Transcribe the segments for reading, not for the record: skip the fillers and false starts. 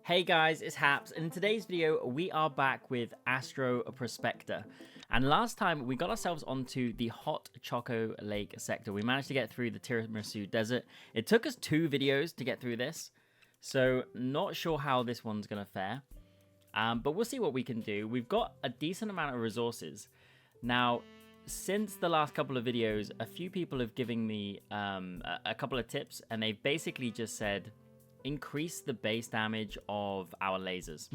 Hey guys, it's Haps, and in today's video we are back with Astro Prospector. And last time we got ourselves onto the hot Choco Lake sector. We managed to get through the Tiramisu Desert. It took us 2 videos to get through this, so not sure how this one's gonna fare. But we'll see what we can do. We've got a decent amount of resources. Now, since the last couple of videos, a few people have given me a couple of tips, and they've basically just said, increase the base damage of our lasers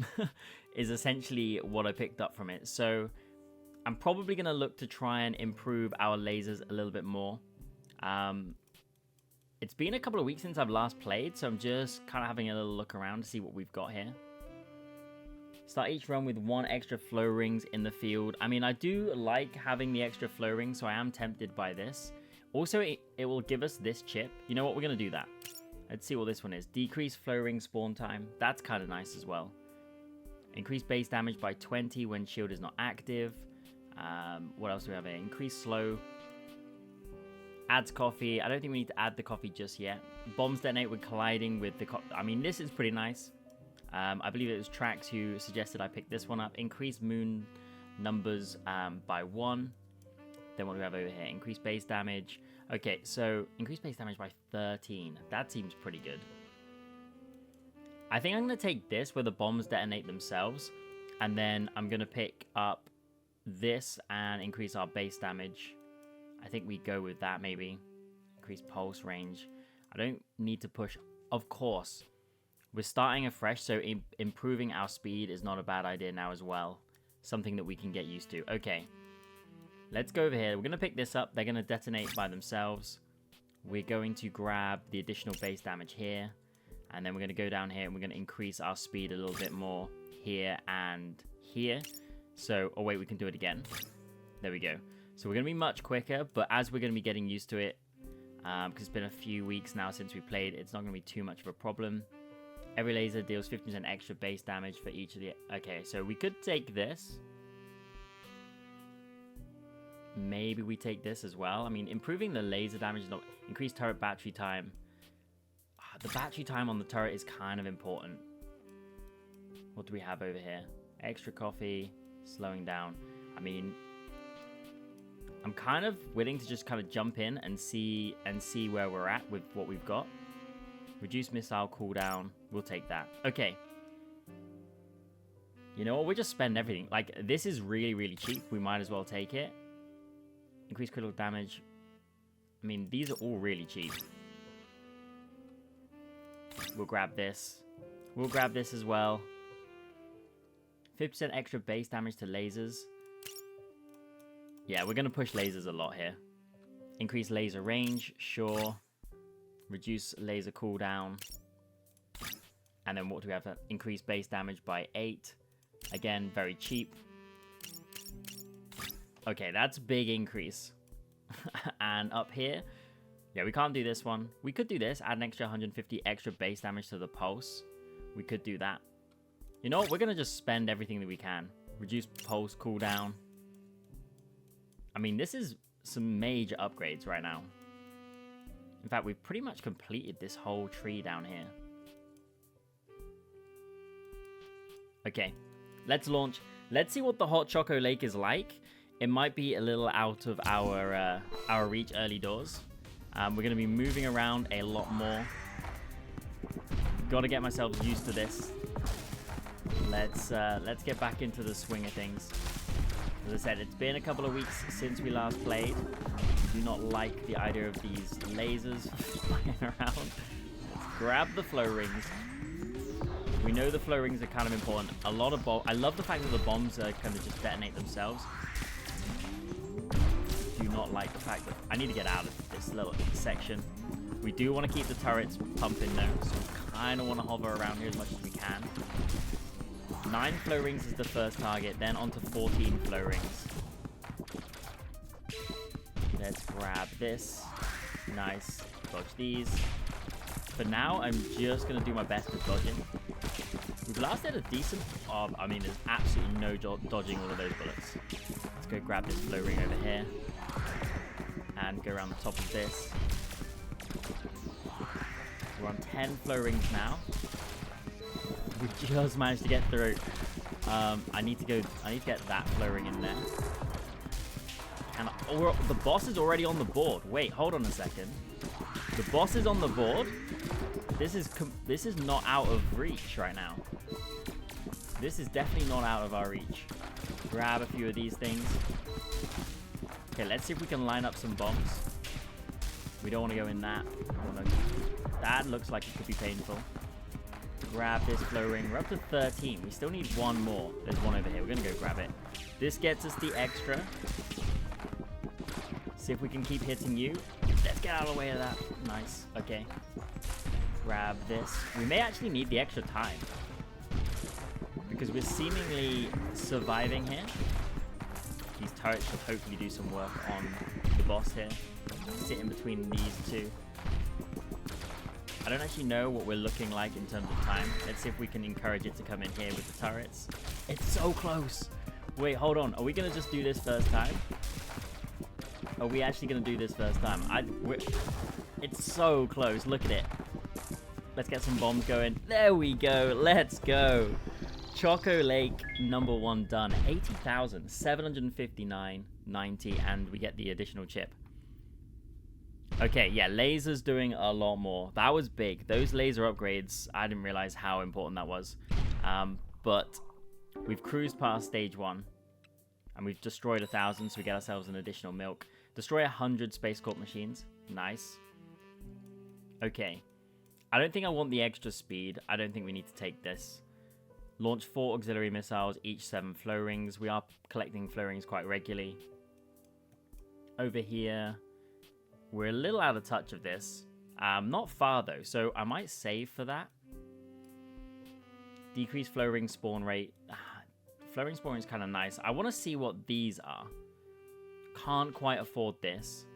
is essentially what I picked up from it. So I'm probably going to look to try and improve our lasers a little bit more. It's been a couple of weeks since I've last played, so I'm just kind of having a little look around to see what we've got here. Start each run with 1 extra flow rings in the field. I mean, I do like having the extra flow rings, so I am tempted by this. Also, it will give us this chip. You know what? We're going to do that. Let's see what this one is. Decrease flow ring spawn time. That's kind of nice as well. Increase base damage by 20 when shield is not active. What else do we have here? Increase slow. Adds coffee. I don't think we need to add the coffee just yet. Bombs detonate when colliding with the I mean, this is pretty nice. I believe it was Trax who suggested I pick this one up. Increase moon numbers by 1. Then what do we have over here? Increase base damage. Okay, so increase base damage by 13. That seems pretty good. I think I'm going to take this where the bombs detonate themselves. And then I'm going to pick up this and increase our base damage. I think we go with that maybe. Increase pulse range. I don't need to push. Of course, we're starting afresh, so improving our speed is not a bad idea now as well. Something that we can get used to. Okay. Let's go over here. We're going to pick this up. They're going to detonate by themselves. We're going to grab the additional base damage here. And then we're going to go down here and we're going to increase our speed a little bit more here and here. So, oh wait, we can do it again. There we go. So we're going to be much quicker, but as we're going to be getting used to it, because it's been a few weeks now since we played, it's not going to be too much of a problem. Every laser deals 50% extra base damage for each of the... Okay, so we could take this. Maybe we take this as well. I mean, improving the laser damage is not... Increased turret battery time. The battery time on the turret is kind of important. What do we have over here? AstroCoffee, slowing down. I mean, I'm kind of willing to just kind of jump in and see where we're at with what we've got. Reduce missile cooldown. We'll take that. Okay. You know what? We'll just spend everything. Like, this is really, really cheap. We might as well take it. Increase critical damage. I mean, these are all really cheap. We'll grab this. We'll grab this as well. 50% extra base damage to lasers. Yeah, we're going to push lasers a lot here. Increase laser range. Sure. Reduce laser cooldown. And then what do we have? Increase base damage by 8. Again, very cheap. Okay, that's a big increase. And up here, yeah, we can't do this one. We could do this, add an extra 150 extra base damage to the pulse. We could do that. You know what? We're going to just spend everything that we can. Reduce pulse cooldown. I mean, this is some major upgrades right now. In fact, we've pretty much completed this whole tree down here. Okay, let's launch. Let's see what the hot Choco Lake is like. It might be a little out of our reach early doors. We're going to be moving around a lot more. Got to get myself used to this. Let's get back into the swing of things. As I said, it's been a couple of weeks since we last played. I do not like the idea of these lasers flying around. Let's grab the flow rings. We know the flow rings are kind of important. A lot of I love the fact that the bombs kind of just detonate themselves. Do not like the fact that I need to get out of this little section. We do want to keep the turrets pumping though, so we kind of want to hover around here as much as we can. 9 flow rings is the first target, then onto 14 flow rings. Let's grab this. Nice. Dodge these. For now, I'm just going to do my best at dodging. We've lasted a decent... I mean, there's absolutely no dodging all of those bullets. Let's go grab this flow ring over here. And go around the top of this. We're on 10 flow rings now. We just managed to get through. I need to get that flow ring in there. And the boss is already on the board. Wait, hold on a second. The boss is on the board. This is not out of reach right now. This is definitely not out of our reach. Grab a few of these things. Okay, let's see if we can line up some bombs. We don't want to go in that. That looks like it could be painful. Grab this flow ring. We're up to 13. We still need one more. There's one over here. We're going to go grab it. This gets us the extra. See if we can keep hitting you. Let's get out of the way of that. Nice. Okay. Grab this. We may actually need the extra time, because we're seemingly surviving here. These turrets should hopefully do some work on the boss here. Sit in between these two. I don't actually know what we're looking like in terms of time. Let's see if we can encourage it to come in here with the turrets. It's so close. Wait, hold on. Are we going to just do this first time? Are we actually going to do this first time? It's so close. Look at it. Let's get some bombs going. There we go. Let's go. Choco Lake #1 done. 80,000, 759.90, and we get the additional chip. Okay, yeah, lasers doing a lot more. That was big. Those laser upgrades, I didn't realize how important that was. But we've cruised past stage 1, and we've destroyed 1,000, so we get ourselves an additional milk. Destroy 100 SpaceCorp machines. Nice. Okay. I don't think I want the extra speed. I don't think we need to take this. Launch 4 auxiliary missiles, each 7 flow rings. We are collecting flow rings quite regularly. Over here, we're a little out of touch of this. Not far though, so I might save for that. Decrease flow ring spawn rate. Flow ring spawn is kind of nice. I want to see what these are. Can't quite afford this.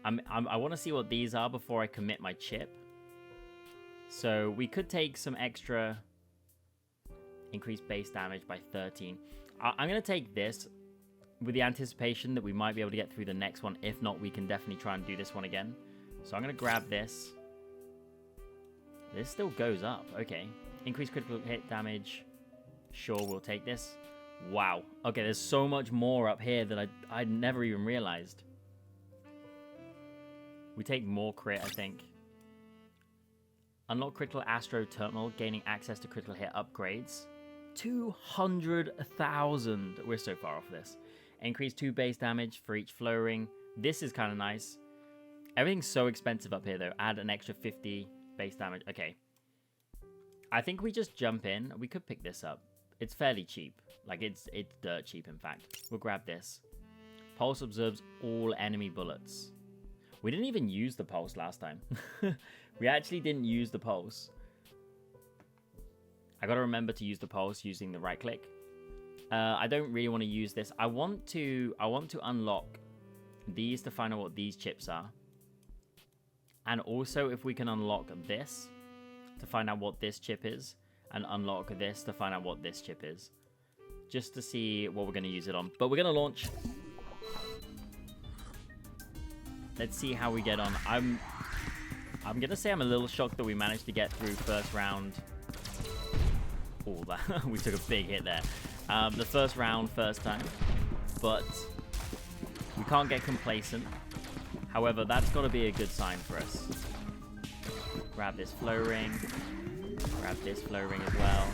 I want to see what these are before I commit my chip. So we could take some extra. Increase base damage by 13. I'm going to take this with the anticipation that we might be able to get through the next one. If not, we can definitely try and do this one again. So I'm going to grab this. This still goes up. Okay. Increase critical hit damage. Sure, we'll take this. Wow. Okay, there's so much more up here that I'd never even realized. We take more crit, I think. Unlock critical Astro terminal, gaining access to critical hit upgrades. 200,000. We're so far off this. Increase 2 base damage for each flow ring. This is kind of nice. Everything's so expensive up here, though. Add an extra 50 base damage. Okay. I think we just jump in. We could pick this up. It's fairly cheap. Like, it's dirt cheap, in fact. We'll grab this. Pulse absorbs all enemy bullets. We didn't even use the pulse last time. We actually didn't use the pulse. I gotta remember to use the pulse using the right click. I don't really want to use this. I want to unlock these to find out what these chips are. And also if we can unlock this to find out what this chip is. And unlock this to find out what this chip is. Just to see what we're going to use it on. But we're going to launch. Let's see how we get on. I'm going to say I'm a little shocked that we managed to get through first round. Oh, that we took a big hit there. The first round, first time. But we can't get complacent. However, that's got to be a good sign for us. Grab this flow ring. Grab this flow ring as well.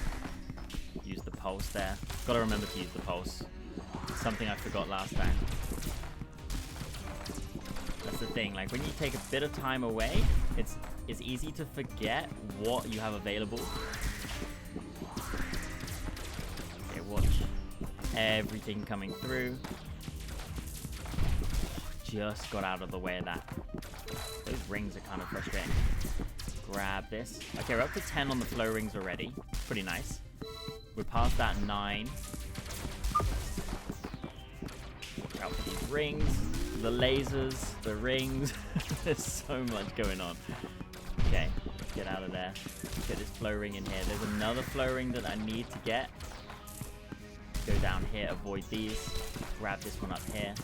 Use the pulse there. Got to remember to use the pulse. Something I forgot last time. That's the thing. Like, when you take a bit of time away, it's easy to forget what you have available. Okay, watch everything coming through. Just got out of the way of that. Those rings are kind of frustrating. Grab this. Okay, we're up to 10 on the flow rings already. Pretty nice. We're past that 9. Watch out for these rings. The lasers. The rings. There's so much going on. Okay, let's get out of there. Let's get this flow ring in here. There's another flow ring that I need to get. Go down here, avoid these. Grab this one up here.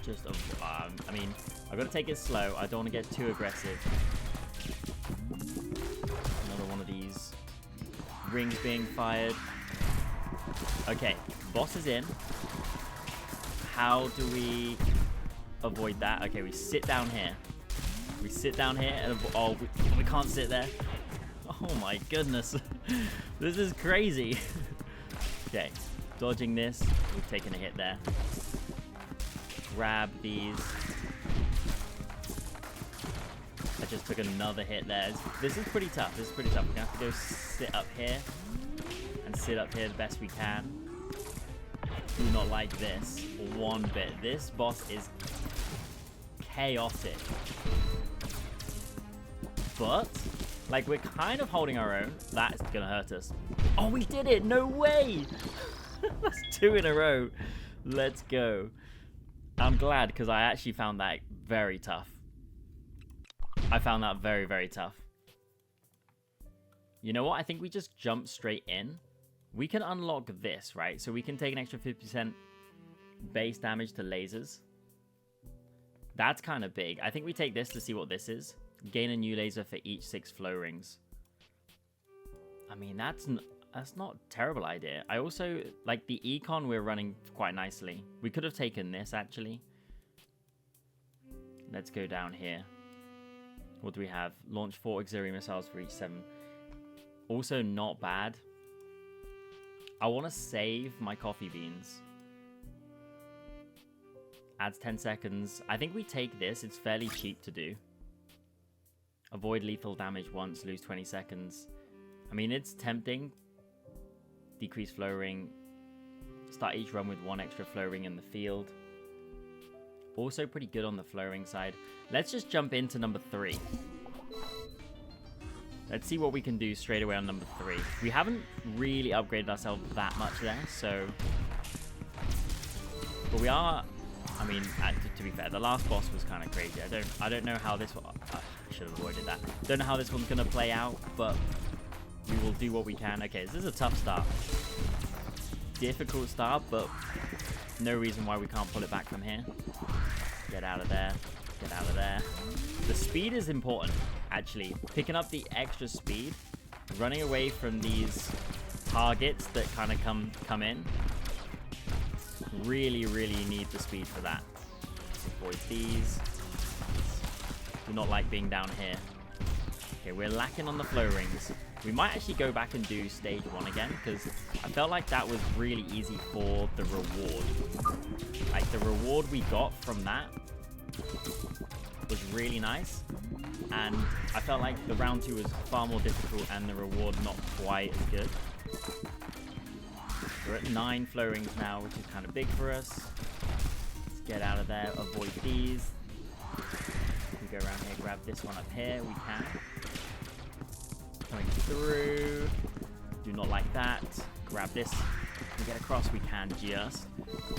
Just, I mean, I've got to take it slow. I don't want to get too aggressive. Another one Rings being fired. Okay, boss is in. How do we avoid that? Okay, we sit down here. We sit down here and oh, we can't sit there. Oh my goodness. This is crazy. Okay, dodging this. We've taken a hit there. Grab these. I just took another hit there. This is pretty tough. This is pretty tough. We're going to have to go sit up here. And sit up here the best we can. Do not like this one bit. This boss is chaotic. But, like, we're kind of holding our own. That's going to hurt us. Oh, we did it! No way! That's 2 in a row. Let's go. I'm glad, because I actually found that very tough. I found that very, very tough. You know what? I think we just jump straight in. We can unlock this, right? So we can take an extra 50% base damage to lasers. That's kind of big. I think we take this to see what this is. Gain a new laser for each 6 flow rings. I mean, that's not a terrible idea. I also, like, the econ we're running quite nicely. We could have taken this, actually. Let's go down here. What do we have? Launch 4 auxiliary missiles for each 7. Also not bad. I want to save my coffee beans. Adds 10 seconds. I think we take this. It's fairly cheap to do. Avoid lethal damage once. Lose 20 seconds. I mean, it's tempting. Decrease flow ring. Start each run with 1 extra flow ring in the field. Also pretty good on the flow ring side. Let's just jump into number 3. Let's see what we can do straight away on number 3. We haven't really upgraded ourselves that much there, so... But we are... I mean, to be fair, the last boss was kind of crazy. I don't know how this one... I should have avoided that. Don't know how this one's going to play out, but we will do what we can. Okay, this is a tough start. Difficult start, but no reason why we can't pull it back from here. Get out of there. Get out of there. The speed is important, actually. Picking up the extra speed, running away from these targets that kind of come in. Really, really need the speed for that. Avoid these. Do not like being down here. Okay, we're lacking on the flow rings. We might actually go back and do stage 1 again, because I felt like that was really easy for the reward. Like, the reward we got from that was really nice, and I felt like the round 2 was far more difficult and the reward not quite as good. We're at 9 flow rings now, which is kind of big for us. Let's get out of there, avoid these. We go around here, grab this one up here, we can. Coming through. Do not like that. Grab this. Can we get across? We can just.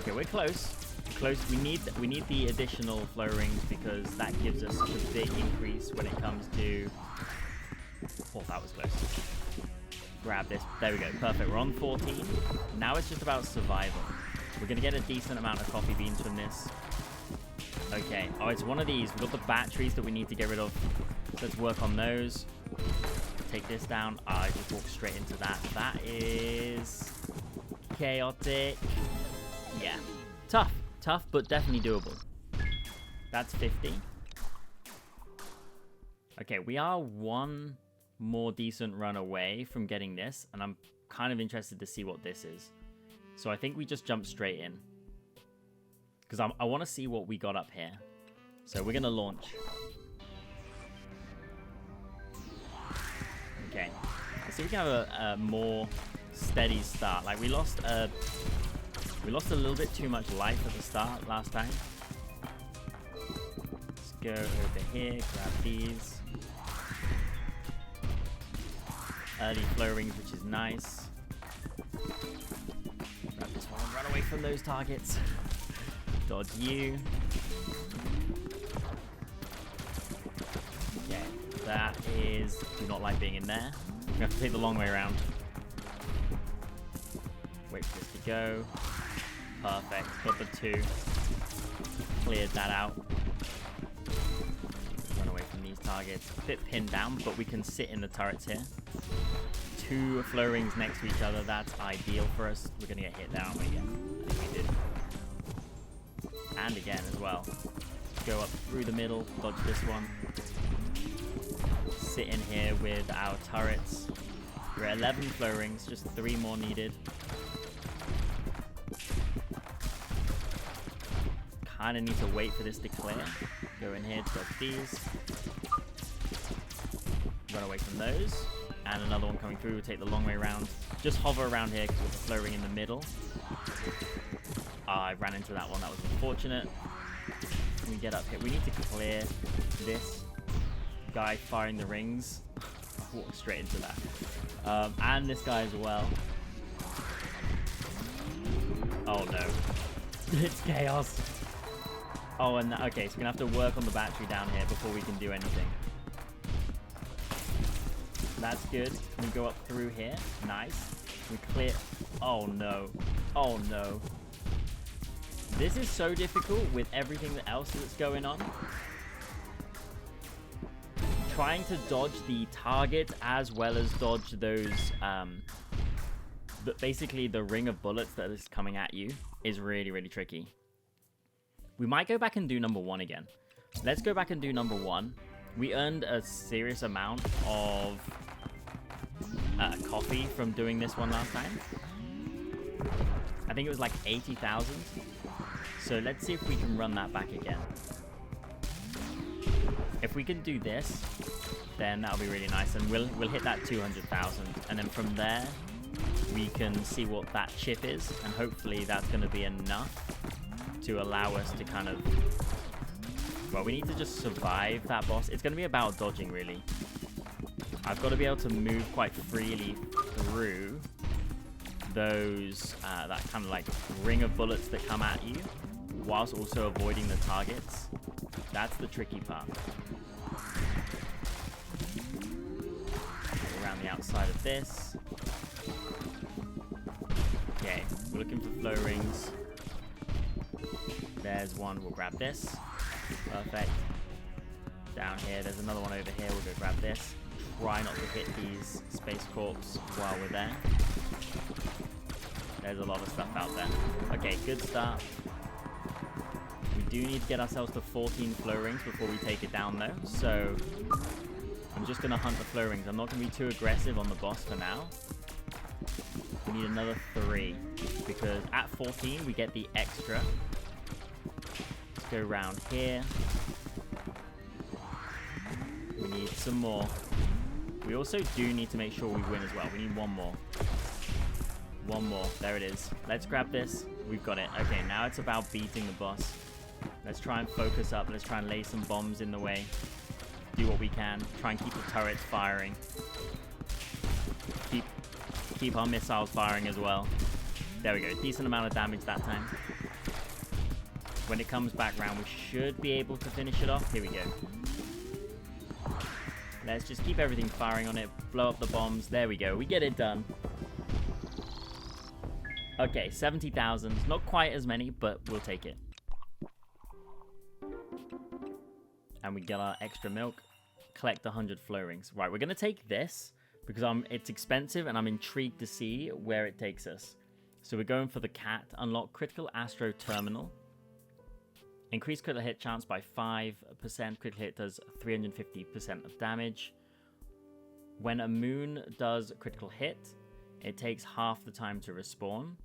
Okay, we're close. Close. We need the additional flow rings because that gives us such a big increase when it comes to... Oh, that was close. Grab this. There we go. Perfect. We're on 14. Now it's just about survival. We're going to get a decent amount of coffee beans from this. Okay. Oh, it's one of these. We've got the batteries that we need to get rid of. Let's work on those. Take this down. I just walked straight into that. That is chaotic. Yeah. Tough. Tough, but definitely doable. That's 50. Okay, we are one more decent run away from getting this, and I'm kind of interested to see what this is. So I think we just jump straight in. Because I want to see what we got up here. So we're going to launch. Okay. Let's see if we can have a more steady start. Like, we lost a little bit too much life at the start last time. Let's go over here, grab these. Early flow rings, which is nice. Grab this one and run away from those targets. Dodge you. Okay, that is... Do not like being in there. We have to take the long way around. Wait for this to go. Perfect. Got the 2. Cleared that out. Run away from these targets. A bit pinned down, but we can sit in the turrets here. 2 flow rings next to each other. That's ideal for us. We're going to get hit there, aren't we? Yeah, I think we did. And again as well. Go up through the middle, dodge this one. Sit in here with our turrets. We're at 11 flow rings, just 3 more needed. Kind of need to wait for this to clear. Go in here, dodge these. Run away from those. And another one coming through. We'll take the long way around. Just hover around here with the flow ring in the middle. I ran into that one. That was unfortunate. We get up here. We need to clear this guy firing the rings. Walk straight into that. And this guy as well. Oh no. It's chaos. Oh, and okay, so we're going to have to work on the battery down here before we can do anything. That's good. We go up through here. Nice. We clear. Oh no. Oh no. This is so difficult with everything else that's going on. Trying to dodge the target as well as dodge those, basically the ring of bullets that is coming at you is really, really tricky. We might go back and do number 1 again. Let's go back and do number 1. We earned a serious amount of coffee from doing this one last time. I think it was like 80,000. So let's see if we can run that back again. If we can do this, then that'll be really nice, and we'll hit that 200,000, and then from there we can see what that chip is, and hopefully that's going to be enough to allow us to kind of, well, we need to just survive that boss. It's going to be about dodging, really. I've got to be able to move quite freely through those, that kind of like ring of bullets that come at you, whilst also avoiding the targets. That's the tricky part. Around the outside of this. Okay, we're looking for flow rings. There's one, we'll grab this. Perfect. Down here, there's another one over here, we'll go grab this. Try not to hit these SpaceCorps while we're there. There's a lot of stuff out there. Okay, good start. We do need to get ourselves to 14 flow rings before we take it down though, so I'm just going to hunt the flow rings. I'm not going to be too aggressive on the boss for now. We need another 3, because at 14 we get the extra. Let's go around here. We need some more. We also do need to make sure we win as well. We need one more. One more. There it is. Let's grab this. We've got it. Okay, now it's about beating the boss. Let's try and focus up. Let's try and lay some bombs in the way. Do what we can. Try and keep the turrets firing. Keep our missiles firing as well. There we go. Decent amount of damage that time. When it comes back round, we should be able to finish it off. Here we go. Let's just keep everything firing on it. Blow up the bombs. There we go. We get it done. Okay, 70,000. Not quite as many, but we'll take it. And we get our extra milk. Collect 100 flow rings. Right, we're going to take this because it's expensive and I'm intrigued to see where it takes us. So we're going for the cat. Unlock critical Astro Terminal. Increase critical hit chance by 5%. Critical hit does 350% of damage. When a moon does critical hit, it takes half the time to respawn.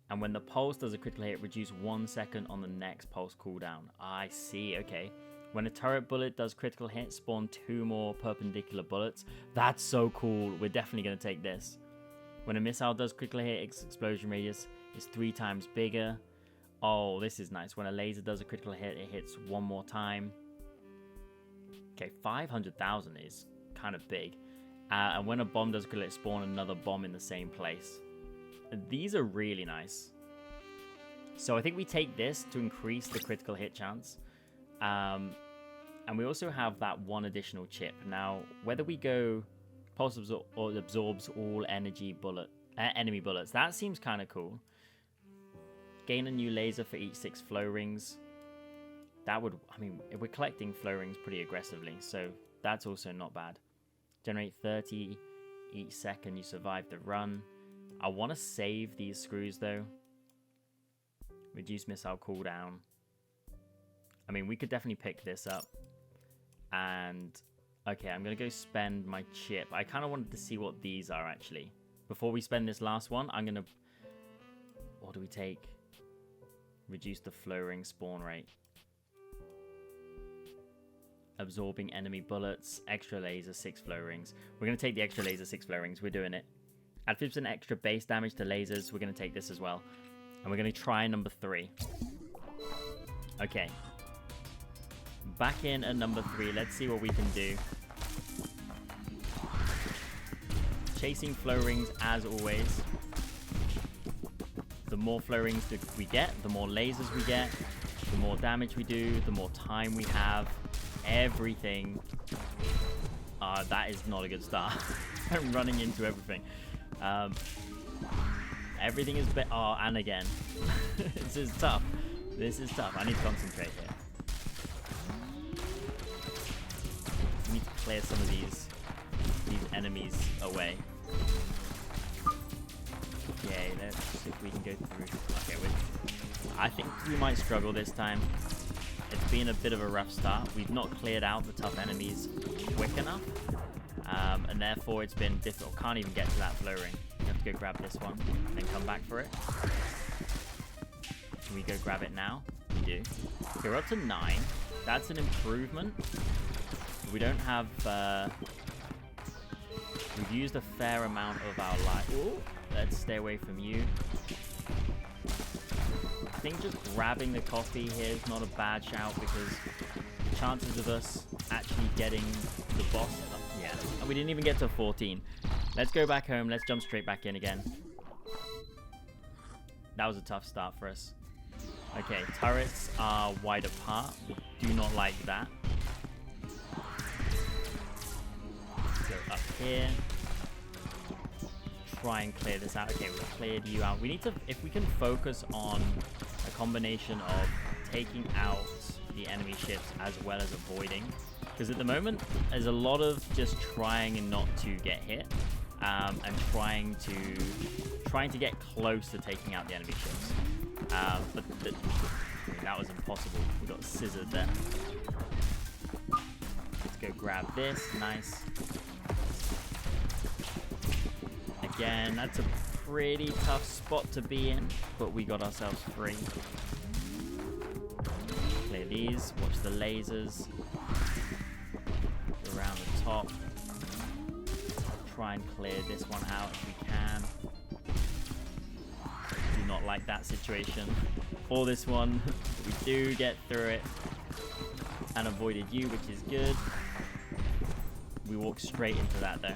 And when the pulse does a critical hit, reduce 1 second on the next pulse cooldown. I see, okay. When a turret bullet does critical hit, spawn 2 more perpendicular bullets. That's so cool. We're definitely going to take this. When a missile does critical hit, its explosion radius is 3 times bigger. Oh, this is nice. When a laser does a critical hit, it hits 1 more time. Okay, 500,000 is kind of big. And when a bomb does a critical hit, spawn another bomb in the same place. These are really nice. So I think we take this to increase the critical hit chance. And we also have that 1 additional chip. Now, whether we go pulse or absorbs all enemy bullets, that seems kind of cool. Gain a new laser for each 6 flow rings. That would, I mean, we're collecting flow rings pretty aggressively, so that's also not bad. Generate 30 each second you survive the run. I want to save these screws though. Reduce missile cooldown. I mean, we could definitely pick this up. And, okay, I'm going to go spend my chip. I kind of wanted to see what these are, actually. Before we spend this last one, I'm going to... What do we take? Reduce the flow ring spawn rate. Absorbing enemy bullets. Extra laser, 6 flow rings. We're going to take the extra laser, 6 flow rings. We're doing it. Add 50% extra base damage to lasers. We're going to take this as well. And we're going to try number 3. Okay. Back in at number 3. Let's see what we can do. Chasing flow rings as always. The more flow rings that we get, the more lasers we get, the more damage we do, the more time we have. Everything. That is not a good start. I'm running into everything. Everything is oh, and again. This is tough. This is tough. I need to concentrate here. I need to clear some of these enemies away. Okay, let's see if we can go through. Okay, I think we might struggle this time. It's been a bit of a rough start. We've not cleared out the tough enemies quick enough. And therefore it's been difficult. Can't even get to that flow ring. We have to go grab this one and then come back for it. Can we go grab it now? We do. Okay, we're up to 9. That's an improvement. We don't have... we've used a fair amount of our life. Ooh, let's stay away from you. I think just grabbing the coffee here is not a bad shout because chances of us actually getting the boss... Yeah, we didn't even get to 14. Let's go back home. Let's jump straight back in again. That was a tough start for us. Okay, turrets are wide apart. Do not like that. Go up here. Try and clear this out. Okay, we've cleared you out. We need to, if we can focus on a combination of taking out the enemy ships as well as avoiding. Because at the moment, there's a lot of just trying and not to get hit. And trying to get close to taking out the enemy ships. But that was impossible. We got scissored there. Let's go grab this. Nice. Again, that's a pretty tough spot to be in, but we got ourselves free. Clear these. Watch the lasers. Go around the top. Try and clear this one out if we can. Do not like that situation for this one. We do get through it and avoided you, which is good. We walk straight into that though.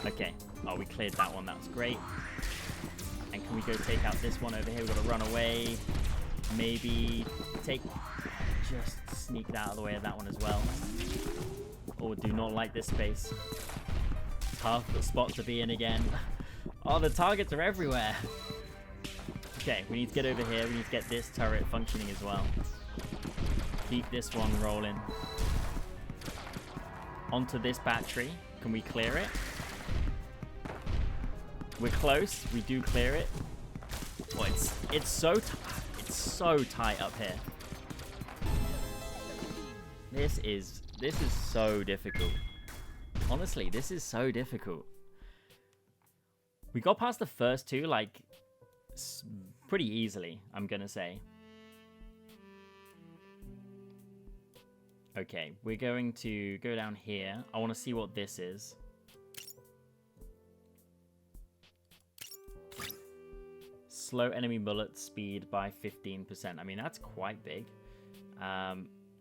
Okay. Oh, we cleared that one. That was great. And can we go take out this one over here? We've got to run away. Maybe just sneak it out of the way of that one as well. Oh, do not like this space. Tough spot to be in again. Oh, the targets are everywhere. Okay, we need to get over here. We need to get this turret functioning as well. Keep this one rolling. Onto this battery. Can we clear it? We're close. We do clear it. Oh, it's so tight up here. This is so difficult. Honestly, this is so difficult. We got past the first two, like, pretty easily, I'm gonna say. Okay, we're going to go down here. I want to see what this is. Slow enemy bullet speed by 15%. I mean, that's quite big.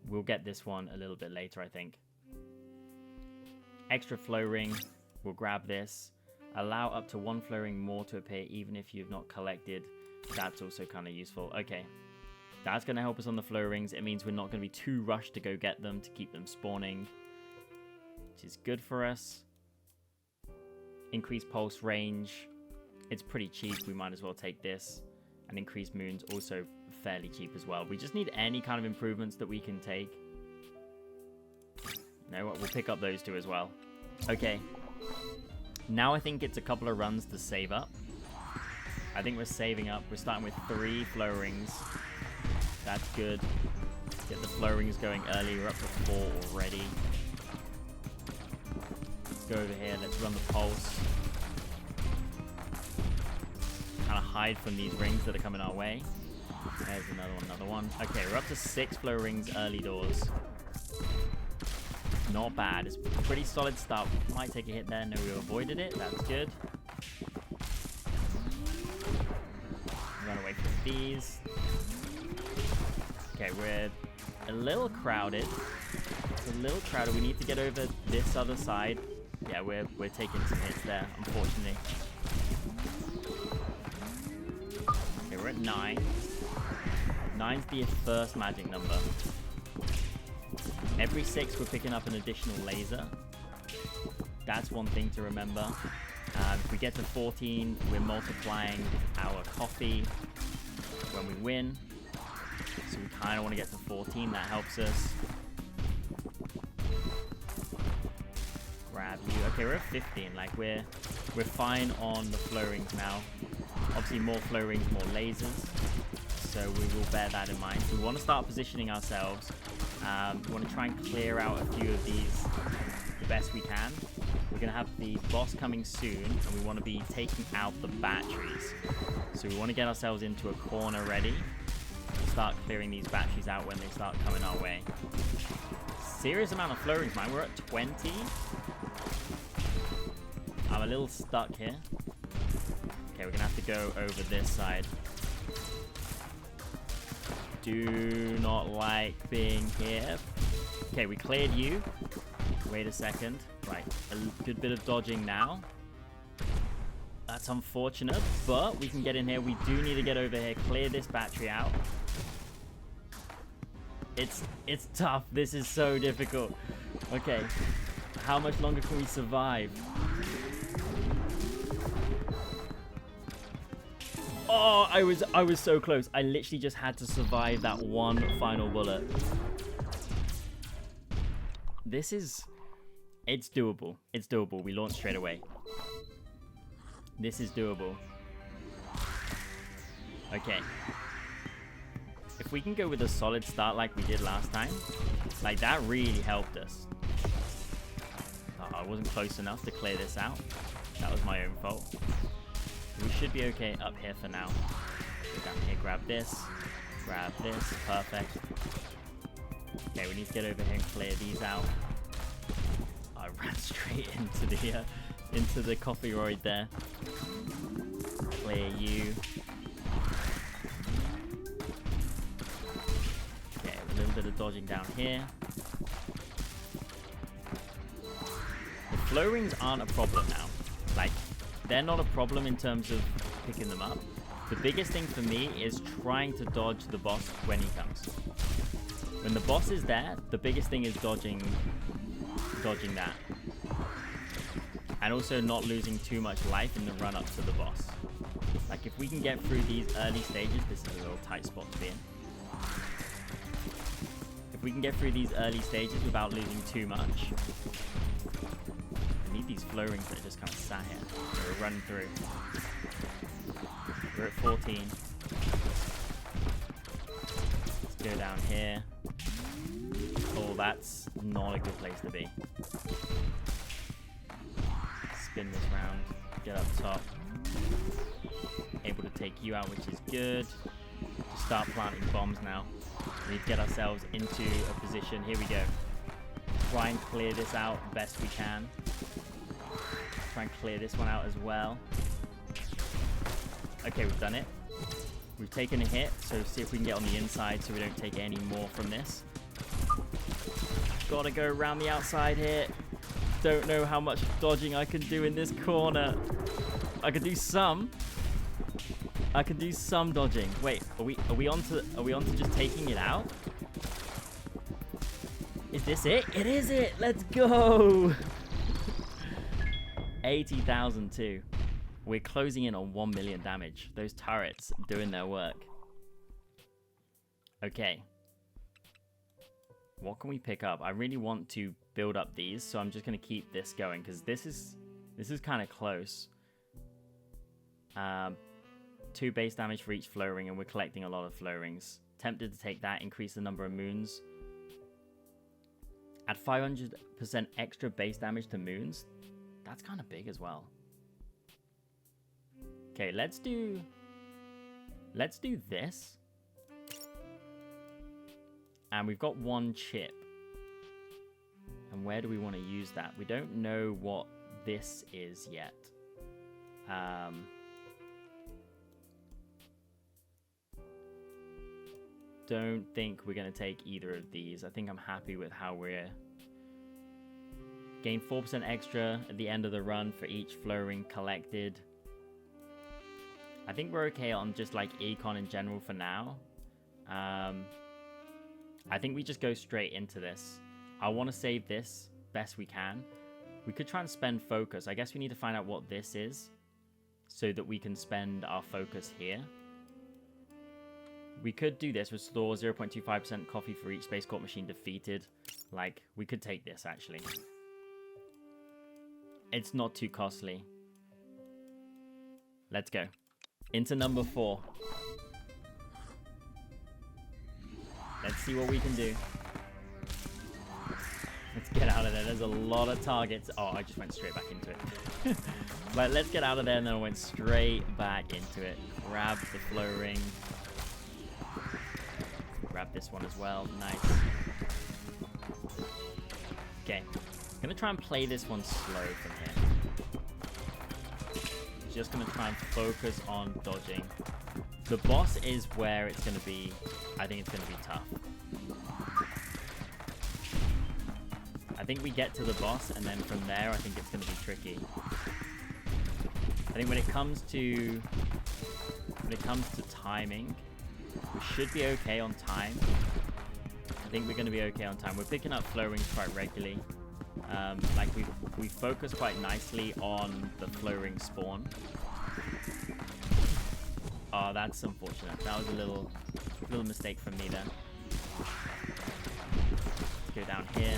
We'll get this one a little bit later, I think. Extra flow ring. We'll grab this. Allow up to 1 flow ring more to appear even if you've not collected. That's also kind of useful. Okay. That's going to help us on the flow rings. It means we're not going to be too rushed to go get them to keep them spawning, which is good for us. Increased pulse range. It's pretty cheap. We might as well take this. And increased moons, also fairly cheap as well. We just need any kind of improvements that we can take. You know what? We'll pick up those two as well. Okay. Now I think it's a couple of runs to save up. I think we're saving up. We're starting with 3 flow rings. That's good. Get the flow rings going early. We're up to 4 already. Let's go over here. Let's run the pulse. Kind of hide from these rings that are coming our way. There's another one. Okay, we're up to 6 flow rings early doors. Not bad. It's a pretty solid start. Might take a hit there. No, we avoided it. That's good. Run away from these. Okay, we're a little crowded. It's a little crowded. We need to get over this other side. Yeah, we're taking some hits there, unfortunately. Okay, we're at 9. 9's the first magic number. Every 6 we're picking up an additional laser. That's one thing to remember. If we get to 14, we're multiplying our coffee when we win. So we kind of want to get to 14. That helps us. Grab you. Okay, we're at 15. Like we're fine on the flow rings now. Obviously, more flow rings, more lasers. So we will bear that in mind. We want to start positioning ourselves. We want to try and clear out a few of these the best we can. We're going to have the boss coming soon, and we want to be taking out the batteries. So we want to get ourselves into a corner ready. Start clearing these batteries out when they start coming our way. Serious amount of flow rings, man. We're at 20. I'm a little stuck here. Okay, we're going to have to go over this side. Do not like being here. Okay, we cleared you. Wait a second. Right, a good bit of dodging now. That's unfortunate, but we can get in here. We do need to get over here, clear this battery out. It's tough. This is so difficult. Okay, how much longer can we survive? Oh, I was so close. I literally just had to survive that one final bullet. It's doable. It's doable. We launch straight away. This is doable. Okay. If we can go with a solid start like we did last time, like that really helped us. Oh, I wasn't close enough to clear this out. That was my own fault. We should be okay up here for now. Go down here, grab this. Grab this. Perfect. Okay, we need to get over here and clear these out. I ran straight into the cofferoid there. Clear you. Okay, a little bit of dodging down here. The flow rings aren't a problem now. Like, they're not a problem in terms of picking them up. The biggest thing for me is trying to dodge the boss when he comes. When the boss is there, the biggest thing is dodging that. And also not losing too much life in the run up to the boss. Like if we can get through these early stages, this is a little tight spot to be in. If we can get through these early stages without losing too much. I need these flow rings that are just kind of sat here. We're running through. We're at 14. Let's go down here. Oh, that's not a good place to be. Spin this round. Get up top. Able to take you out, which is good. Just start planting bombs now. We need to get ourselves into a position. Here we go. Try and clear this out best we can. Try and clear this one out as well. Okay, we've done it. We've taken a hit, so see if we can get on the inside so we don't take any more from this. Gotta go around the outside here. Don't know how much dodging I can do in this corner. I can do some. I can do some dodging. Wait, are we on to just taking it out? Is this it? It is it. Let's go. 80,002. We're closing in on 1 million damage. Those turrets doing their work. Okay. What can we pick up? I really want to build up these, so I'm just going to keep this going because this is kind of close. 2 base damage for each flow ring, and we're collecting a lot of flow rings. Tempted to take that, increase the number of moons. Add 500% extra base damage to moons. That's kind of big as well. Okay, let's do this. And we've got 1 chip. And where do we want to use that? We don't know what this is yet. Don't think we're going to take either of these. I think I'm happy with how we're... Gain 4% extra at the end of the run for each flow ring collected. I think we're okay on just like econ in general for now. I think we just go straight into this. I want to save this best we can. We could try and spend focus. I guess we need to find out what this is so that we can spend our focus here. We could do this. Restore 0.25% coffee for each SpaceCorp machine defeated. Like, we could take this, actually. It's not too costly. Let's go. Into number 4. Let's see what we can do. Let's get out of there. There's a lot of targets. Oh, I just went straight back into it. But let's get out of there, and then I went straight back into it. Grab the flow ring. Grab this one as well. Nice. Okay. I'm going to try and play this one slow from here. Just going to try and focus on dodging. The boss is where it's going to be... I think it's going to be tough. I think we get to the boss, and then from there, I think it's going to be tricky. I think when it comes to timing, we should be okay on time. I think we're going to be okay on time. We're picking up flow rings quite regularly. Like we focus quite nicely on the flow ring spawn. Oh, that's unfortunate. That was a little mistake from me there. Let's go down here.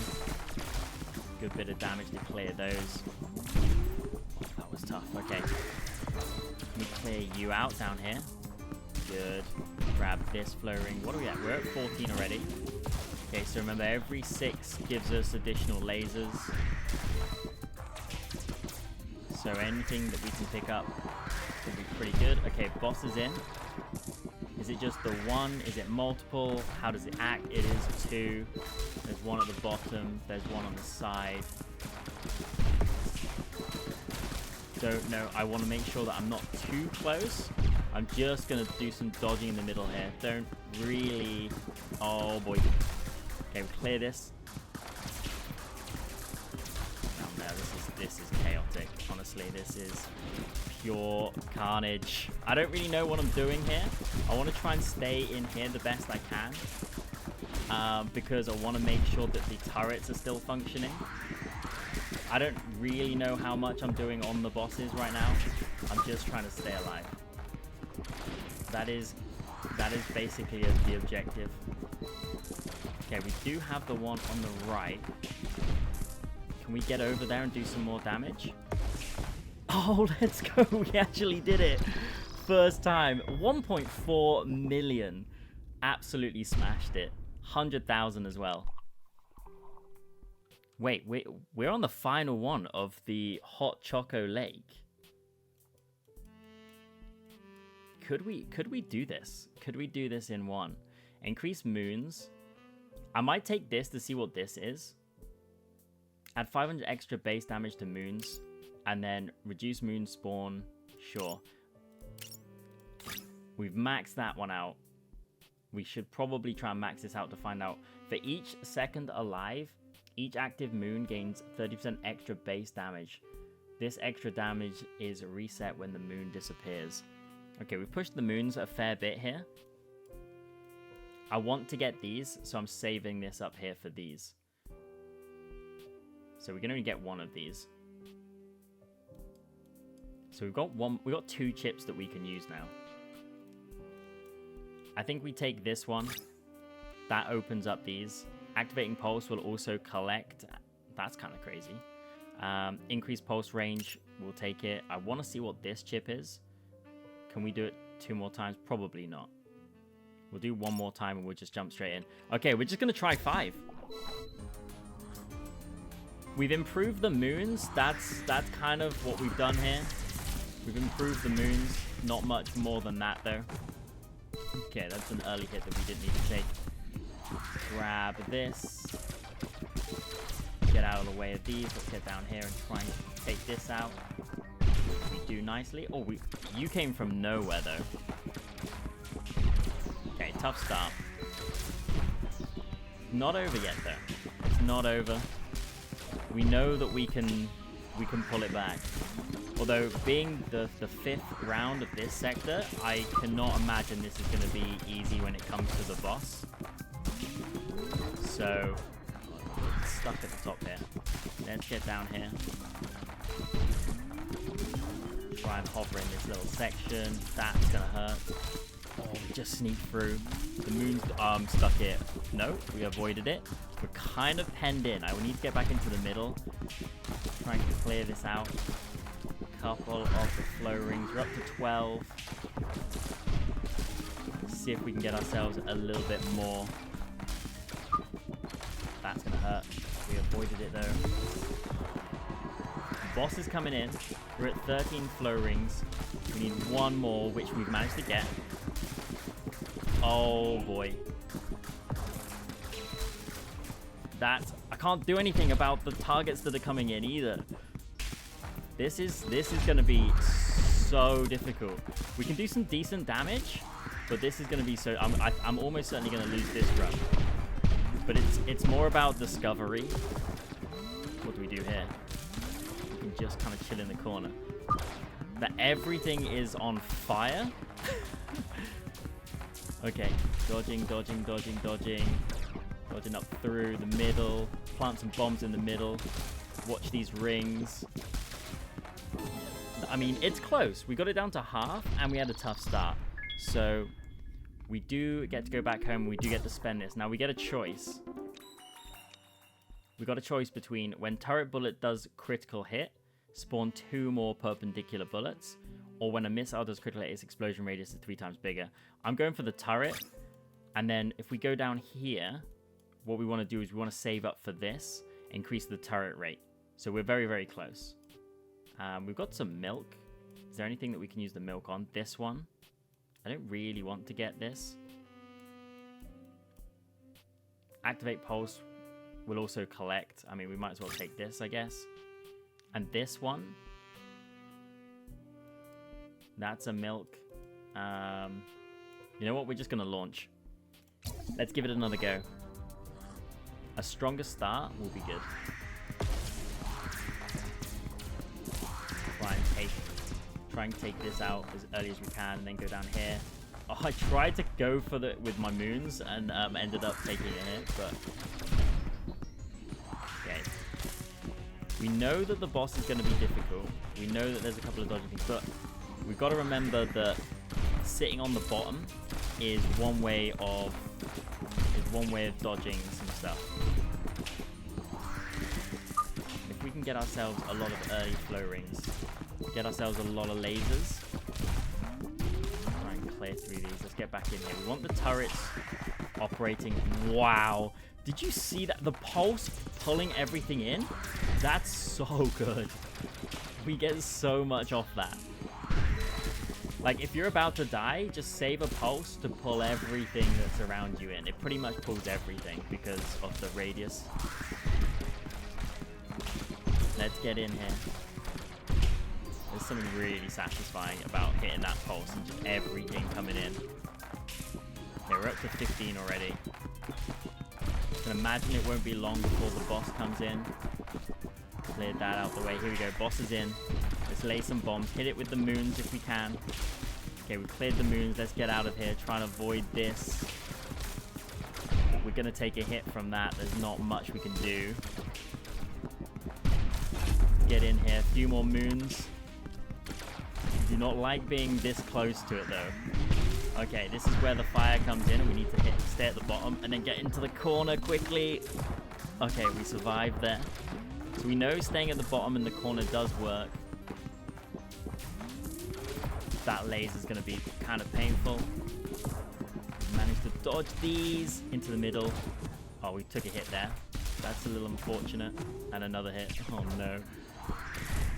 Good bit of damage to clear those. That was tough. Okay. Let me clear you out down here. Good. Grab this flow ring. What are we at? We're at 14 already. Okay, so remember, every 6 gives us additional lasers. So anything that we can pick up will be pretty good. Okay, boss is in. Is it just the one? Is it multiple? How does it act? It is 2. There's one at the bottom. There's one on the side. Don't know. I want to make sure that I'm not too close. I'm just going to do some dodging in the middle here. Don't really... Oh, boy. Okay, we'll clear this. Oh, no, this is chaotic. Honestly, this is pure carnage. I don't really know what I'm doing here. I want to try and stay in here the best I can. Because I want to make sure that the turrets are still functioning. I don't really know how much I'm doing on the bosses right now. I'm just trying to stay alive. That is basically the objective. Okay, we do have the one on the right. Can we get over there and do some more damage? Oh, let's go. We actually did it. First time. 1.4 million. Absolutely smashed it. 100,000 as well. Wait, we're on the final one of the hot Choco Lake. Could we do this? Could we do this in one? Increase moons. I might take this to see what this is. Add 500 extra base damage to moons. And then reduce moon spawn. Sure. We've maxed that one out. We should probably try and max this out to find out. For each second alive, each active moon gains 30% extra base damage. This extra damage is reset when the moon disappears. Okay, we've pushed the moons a fair bit here. I want to get these, so I'm saving this up here for these. So we can only get one of these. So we've got 2 chips that we can use now. I think we take this one. That opens up these. Activating pulse will also collect. That's kind of crazy. Increased pulse range, we'll take it. I want to see what this chip is. Can we do it 2 more times? Probably not. We'll do 1 more time and we'll just jump straight in. Okay, we're just going to try 5. We've improved the moons. That's kind of what we've done here. We've improved the moons. Not much more than that, though. Okay, that's an early hit that we didn't need to take. Grab this. Get out of the way of these. Let's get down here and try and take this out. We do nicely. Oh, you came from nowhere, though. Okay, tough start. Not over yet, though. It's not over. We know that we can pull it back. Although, being the 5th round of this sector, I cannot imagine this is going to be easy when it comes to the boss. So, it's stuck at the top here. Let's get down here. Try and hover in this little section. That's going to hurt. Oh, we just sneaked through. The moon's stuck here. No, we avoided it. We're kind of penned in. I will need to get back into the middle. Try and clear this out. Couple of the flow rings. We're up to 12. Let's see if we can get ourselves a little bit more. That's going to hurt. We avoided it, though. Boss is coming in. We're at 13 flow rings. We need 1 more, which we've managed to get. Oh, boy. I can't do anything about the targets that are coming in, either. This is going to be so difficult. We can do some decent damage, but this is going to be so... I'm almost certainly going to lose this run. But it's more about discovery. What do we do here? We can just kind of chill in the corner. That everything is on fire. Okay, dodging. Dodging up through the middle. Plant some bombs in the middle. Watch these rings. I mean, it's close. We got it down to half, and we had a tough start. So, we do get to go back home. We do get to spend this. Now, we get a choice. We got a choice between when turret bullet does critical hit, spawn 2 more perpendicular bullets, or when a missile does critical hit, its explosion radius is 3 times bigger. I'm going for the turret, and then if we go down here, what we want to do is we want to save up for this, increase the turret rate. So we're very, very close. We've got some milk. Is there anything that we can use the milk on? This one. I don't really want to get this. Activate pulse will also collect. I mean, we might as well take this, I guess. And this one. That's a milk. You know what? We're just going to launch. Let's give it another go. A stronger start will be good. Try and take this out as early as we can, and then go down here. Oh, I tried to go for with my moons and ended up taking a hit, but okay. We know that the boss is going to be difficult. We know that there's a couple of dodging things, but we've got to remember that sitting on the bottom is one way of dodging some stuff. If we can get ourselves a lot of early flow rings, get ourselves a lot of lasers, try and clear through these. Let's get back in here. We want the turrets operating. Wow, did you see that? The pulse pulling everything in? That's so good. We get so much off that. Like, if you're about to die, just save a pulse to pull everything that's around you in. It pretty much pulls everything because of the radius. Let's get in here. There's something really satisfying about hitting that pulse and just everything coming in. Okay, we're up to 15 already. I can imagine it won't be long before the boss comes in. Cleared that out the way. Here we go. Boss is in. Let's lay some bombs. Hit it with the moons if we can. Okay, we cleared the moons. Let's get out of here. Try and avoid this. We're going to take a hit from that. There's not much we can do. Get in here. A few more moons. Do not like being this close to it, though. Okay, this is where the fire comes in, and we need to stay at the bottom and then get into the corner quickly. Okay, we survived there. So we know staying at the bottom in the corner does work. That laser is going to be kind of painful. Managed to dodge these into the middle. Oh, we took a hit there. That's a little unfortunate. And another hit. Oh, no.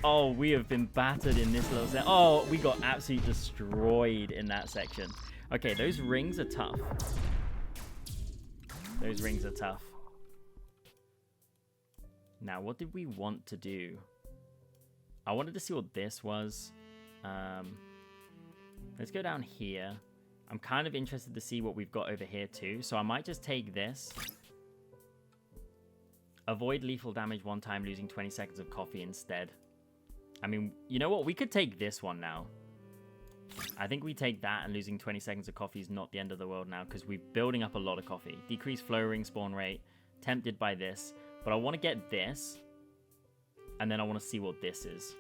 Oh, we have been battered in this little set. Oh, we got absolutely destroyed in that section. Okay, those rings are tough. Those rings are tough. Now, what did we want to do? I wanted to see what this was. Let's go down here. I'm kind of interested to see what we've got over here too. So I might just take this. Avoid lethal damage one time, losing 20 seconds of coffee instead. I mean, you know what? We could take this one now. I think we take that, and losing 20 seconds of coffee is not the end of the world now, because we're building up a lot of coffee. Decrease flow ring spawn rate. Tempted by this. But I want to get this. And then I want to see what this is.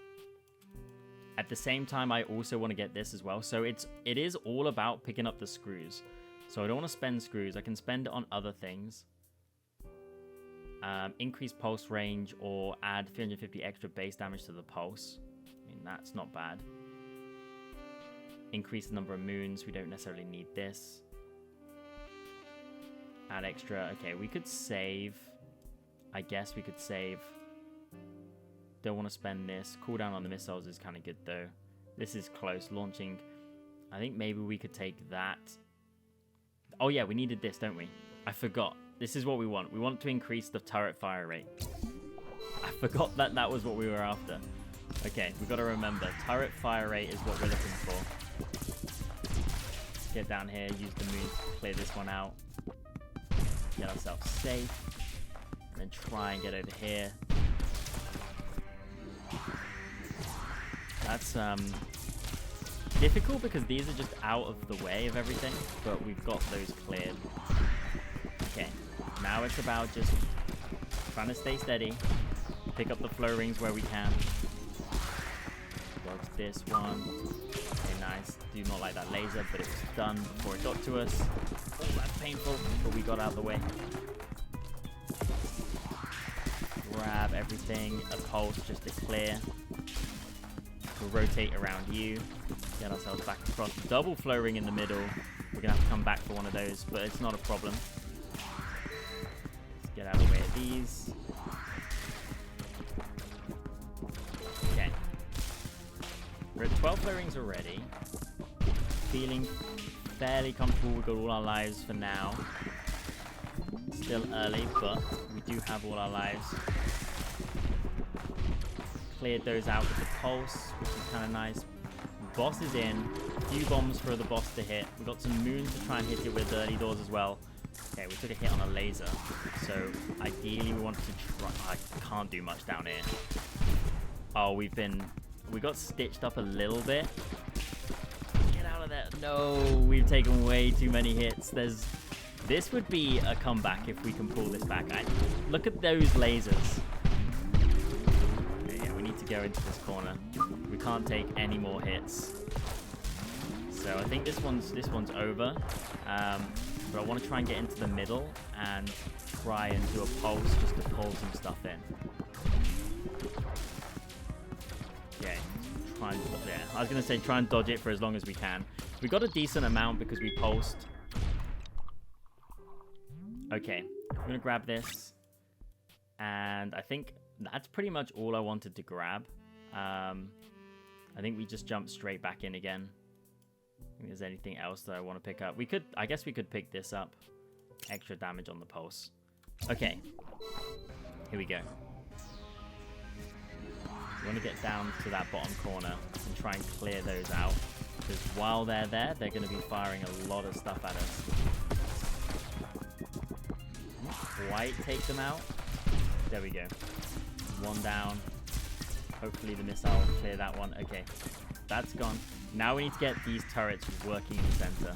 At the same time, I also want to get this as well. So it is all about picking up the screws. So I don't want to spend screws. I can spend it on other things. Increase pulse range or add 350 extra base damage to the pulse. I mean, that's not bad. Increase the number of moons. We don't necessarily need this. Add extra. Okay, we could save. I guess we could save. Don't want to spend this. Cooldown on the missiles is kind of good though. This is close. Launching. I think maybe we could take that. Oh yeah, we needed this, don't we? I forgot. This is what we want. We want to increase the turret fire rate. I forgot that that was what we were after. Okay, we've got to remember. Turret fire rate is what we're looking for. Get down here. Use the moon to clear this one out. Get ourselves safe. And then try and get over here. That's difficult because these are just out of the way of everything, but we've got those cleared. Okay, now it's about just trying to stay steady, pick up the flow rings where we can. Dodge this one. Okay, nice. Do not like that laser, but it was done before it got to us. Oh, that's painful, but we got out of the way. Grab everything, a pulse just to clear. We'll rotate around you, get ourselves back across. Double flow ring in the middle. We're going to have to come back for one of those, but it's not a problem. Let's get out of the way of these. Okay. We're at 12 flow rings already. Feeling fairly comfortable. We've got all our lives for now. Still early, but we do have all our lives. Cleared those out with the pulse, which is kind of nice. Boss is in. A few bombs for the boss to hit. We've got some moons to try and hit it with early doors as well. Okay, we took a hit on a laser. So ideally we wanted to try. I can't do much down here. Oh, we got stitched up a little bit. Get out of there. No, we've taken way too many hits. This would be a comeback if we can pull this back. Look at those lasers. To go into this corner. We can't take any more hits. So I think this one's over. But I want to try and get into the middle and try and do a pulse just to pull some stuff in. Okay. I was going to say try and dodge it for as long as we can. We got a decent amount because we pulsed. Okay. I'm going to grab this. And I think that's pretty much all I wanted to grab. I think we just jumped straight back in again. If there's anything else that I want to pick up. I guess we could pick this up. Extra damage on the pulse. Okay. Here we go. We want to get down to that bottom corner and try and clear those out. Because while they're there, they're going to be firing a lot of stuff at us. Not quite take them out. There we go. One down. Hopefully the missile will clear that one. Okay, that's gone. Now we need to get these turrets working in the center.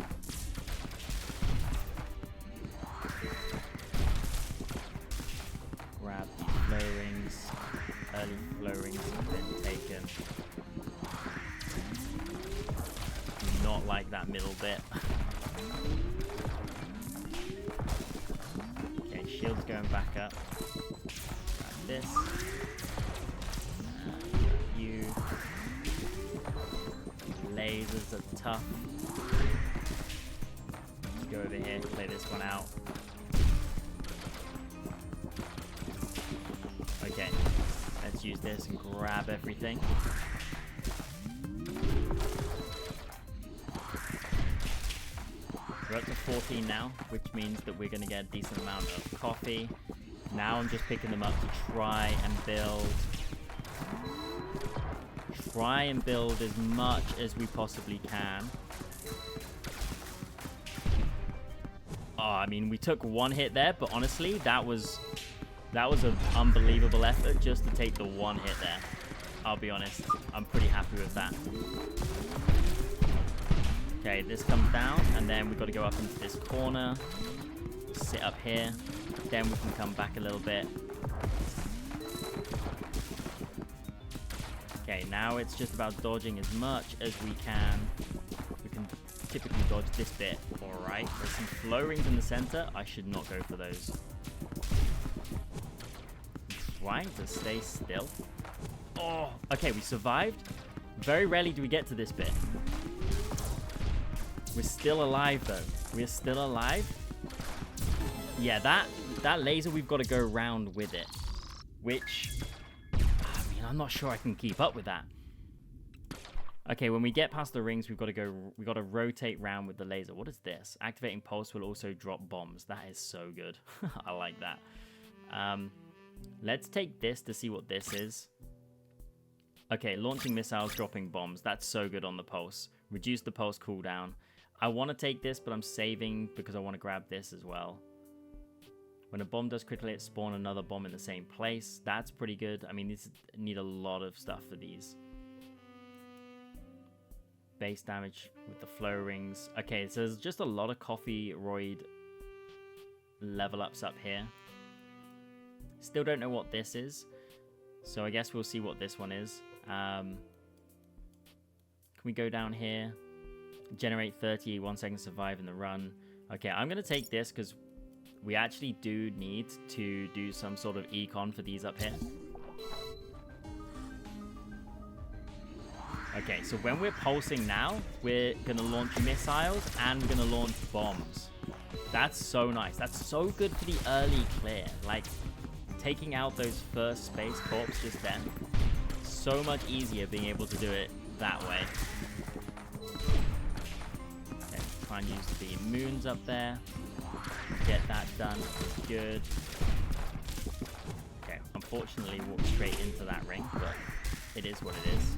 Grab these flow rings. Early flow rings have been taken. Do not like that middle bit. going back up. Grab this. You. Lasers are tough. Let's go over here, play this one out. Okay, let's use this and grab everything. We're up to 14 now, which means that we're going to get a decent amount of coffee. Now I'm just picking them up to try and build. Try and build as much as we possibly can. Oh, I mean, we took one hit there, but honestly, that was an unbelievable effort just to take the one hit there. I'll be honest, I'm pretty happy with that. Okay, this comes down, and then we've got to go up into this corner, sit up here, then we can come back a little bit. Okay, now it's just about dodging as much as we can. We can typically dodge this bit. Alright, there's some flow rings in the center. I should not go for those. I'm trying to stay still. Oh, okay, we survived. Very rarely do we get to this bit. We're still alive, though. We're still alive. Yeah, that laser, we've got to go around with it. Which, I mean, I'm not sure I can keep up with that. Okay, when we get past the rings, we've got to rotate round with the laser. What is this? Activating pulse will also drop bombs. That is so good. I like that. Let's take this to see what this is. Okay, launching missiles, dropping bombs. That's so good on the pulse. Reduce the pulse cooldown. I want to take this, but I'm saving because I want to grab this as well. When a bomb does critically hit, spawn another bomb in the same place. That's pretty good. I mean, these need a lot of stuff for these. Base damage with the flow rings. Okay, so there's just a lot of cofferoid level ups up here. Still don't know what this is. So I guess we'll see what this one is. Can we go down here? Generate 30, 1 second survive in the run. Okay, I'm going to take this because we actually do need to do some sort of econ for these up here. Okay, so when we're pulsing now, we're going to launch missiles and we're going to launch bombs. That's so nice. That's so good for the early clear. Like, taking out those first SpaceCorps just then. So much easier being able to do it that way. Okay, try and use the moons up there. Get that done. Good. Okay, unfortunately walked straight into that ring, but it is what it is.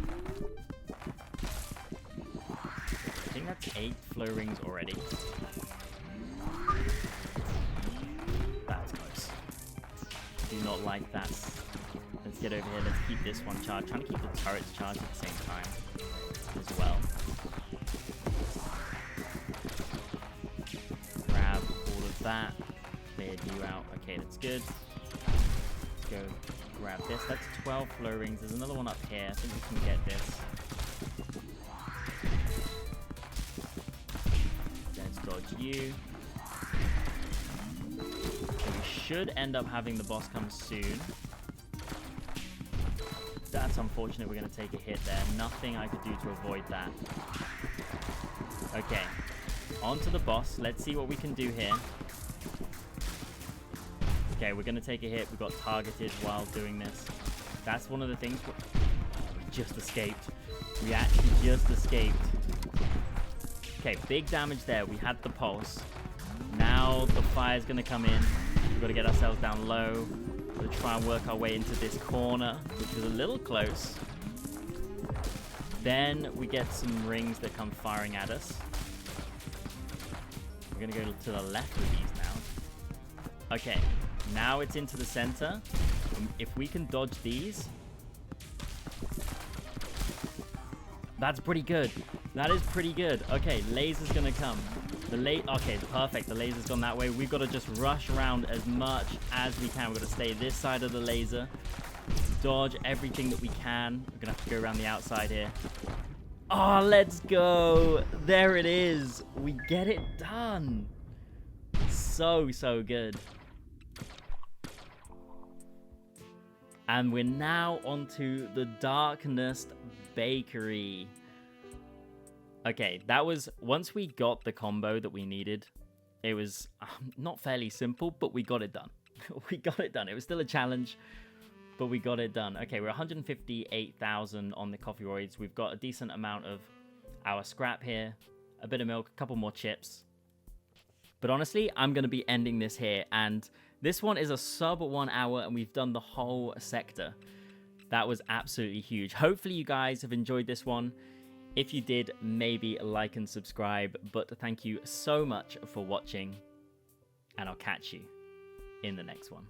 I think that's 8 flow rings already. That's close. Do not like that. Let's get over here. Let's keep this one charged. Trying to keep the turrets charged at the same time as well. Grab all of that. Cleared you out. Okay, that's good. Let's go grab this. That's 12 flow rings. There's another one up here. I think we can get this. Let's dodge you. We should end up having the boss come soon. That's unfortunate. We're going to take a hit there. Nothing I could do to avoid that. Okay. On to the boss. Let's see what we can do here. Okay, we're going to take a hit. We got targeted while doing this. That's one of the things. We just escaped. We actually just escaped. Okay, big damage there. We had the pulse. Now the fire's going to come in. We've got to get ourselves down low. We're going to try and work our way into this corner, which is a little close. Then we get some rings that come firing at us. We're going to go to the left of these now. Okay, now it's into the center. If we can dodge these, that's pretty good. That is pretty good. Okay, laser's going to come. Okay, perfect. The laser's gone that way. We've got to just rush around as much as we can. We've got to stay this side of the laser. Dodge everything that we can. We're going to have to go around the outside here. Oh, let's go. There it is. We get it done. So good. And we're now onto the Darkness Bakery. Okay, that was, once we got the combo that we needed, it was not fairly simple, but we got it done. We got it done. It was still a challenge, but we got it done. Okay, we're 158,000 on the cofferoids. We've got a decent amount of our scrap here, a bit of milk, a couple more chips. But honestly, I'm going to be ending this here, and this one is a sub 1 hour, and we've done the whole sector. That was absolutely huge. Hopefully you guys have enjoyed this one. If you did, maybe like and subscribe. But thank you so much for watching, and I'll catch you in the next one.